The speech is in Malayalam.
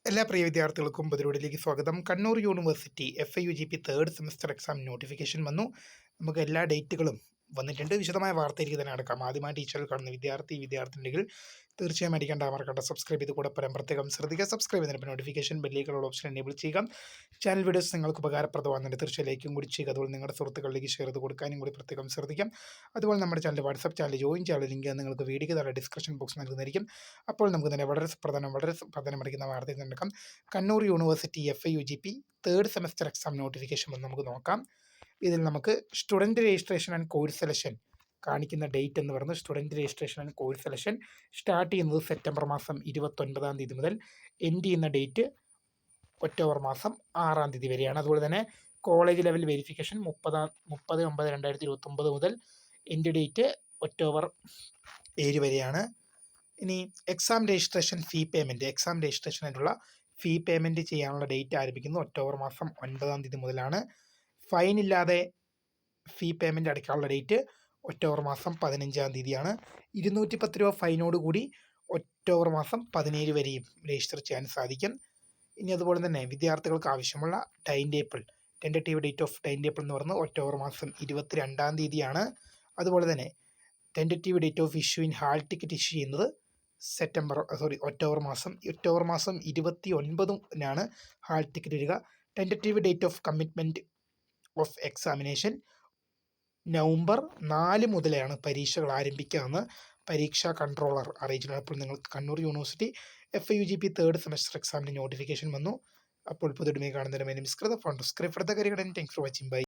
എല്ലാ പ്രിയ വിദ്യാർത്ഥികൾക്കും പുതിയൊരുവിലേക്ക് സ്വാഗതം. Kannur university FIUGP third semester exam notification വന്നു. നമുക്ക് എല്ലാ ഡേറ്റുകളും വന്നിട്ടുണ്ട്. വിശദമായ വാർത്തയിലേക്ക് തന്നെ നടക്കാം. ആദ്യമായി ടീച്ചറിൽ കാണുന്ന വിദ്യാർത്ഥിനികൾ തീർച്ചയായും അടിക്കേണ്ട മറക്കണ്ട സബ്സ്ക്രൈബ് ചെയ്ത് കൂടെ പ്രത്യേകം ശ്രദ്ധിക്കുക. സബ്സ്ക്രൈബ് ചെയ്തതിന് നോട്ടിഫിക്കേഷൻ ബെല്ലിലേക്കുള്ള ഓപ്ഷൻ എനേബിൾ ചെയ്യുക. ചാനൽ വീഡിയോസ് നിങ്ങൾക്ക് ഉപകാരപ്രദമാകുന്നുണ്ട് തീർച്ചയായും ലൈക്കും കൂടി ചെയ്യുക. അതുപോലെ നിങ്ങളുടെ സുഹൃത്തുക്കളിലേക്ക് ഷെയർ ചെയ്ത് കൊടുക്കാനും കൂടി പ്രത്യേകം ശ്രദ്ധിക്കാം. അതുപോലെ നമ്മുടെ ചാനൽ വാട്സ്ആപ്പ് ചാനൽ ജോയിൻ ചെയ്യാനുള്ള ലിങ്ക് നിങ്ങൾക്ക് വീഡിയോയ്ക്ക് താഴെ ഡിസ്ക്രിപ്ഷൻ ബോക്സ് നൽകുന്നതായിരിക്കും. അപ്പോൾ നമുക്ക് തന്നെ വളരെ പ്രധാനമടിക്കുന്ന വാർത്തയിൽ നടക്കാം. Kannur university FIUGP third semester exam notification വന്ന് നമുക്ക് നോക്കാം. ഇതിൽ നമുക്ക് student registration and course selection കാണിക്കുന്ന ഡേറ്റ് എന്ന് പറയുന്നത് student registration and course selection start ചെയ്യുന്നത് സെപ്റ്റംബർ മാസം 29-ാം തീയതി മുതൽ എൻഡ് ചെയ്യുന്ന ഡേറ്റ് ഒക്ടോബർ മാസം 6-ാം തീയതി വരെയാണ്. അതുപോലെ തന്നെ കോളേജ് ലെവൽ വെരിഫിക്കേഷൻ 30/9/2029 മുതൽ എൻഡ് ഡേറ്റ് ഒക്ടോബർ 7 വരെയാണ്. ഇനി എക്സാം രജിസ്ട്രേഷൻ രജിസ്ട്രേഷനായിട്ടുള്ള ഫീ പേയ്മെൻറ്റ് ചെയ്യാനുള്ള ഡേറ്റ് ആരംഭിക്കുന്നത് ഒക്ടോബർ മാസം 9-ാം തീയതി മുതലാണ്. ഫൈൻ ഇല്ലാതെ ഫീ പേയ്മെൻറ്റ് അടയ്ക്കാനുള്ള ഡേറ്റ് ഒക്ടോബർ മാസം 15-ാം തീയതിയാണ്. 210 രൂപ ഫൈനോടുകൂടി ഒക്ടോബർ മാസം 17 വരെയും രജിസ്റ്റർ ചെയ്യാൻ സാധിക്കും. ഇനി അതുപോലെ തന്നെ വിദ്യാർത്ഥികൾക്ക് ആവശ്യമുള്ള tentative date of time table എന്ന് പറയുന്നത് ഒക്ടോബർ മാസം 22-ാം തീയതിയാണ്. അതുപോലെ തന്നെ tentative date of issue in hall ticket issue ചെയ്യുന്നത് ഒക്ടോബർ മാസം 29-നാണ് ഹാൾ ടിക്കറ്റ് വരിക. Tentative date of commitment of examination November 4 മുതലാണ് പരീക്ഷകൾ ആരംഭിക്കുകയെന്ന് പരീക്ഷാ കൺട്രോളർ അറിയിച്ചിട്ടുണ്ട്. അപ്പോൾ നിങ്ങൾക്ക് Kannur university FIUGP third semester എക്സാമിൻ്റെ നോട്ടിഫിക്കേഷൻ വന്നു. അപ്പോൾ പുതിയ കാണുന്നതിന് മിസ്കൃത ഫോൺ സ്ക്രിപ്റ്റ് കാര്യങ്ങൾ. Thanks for watching. ബൈ.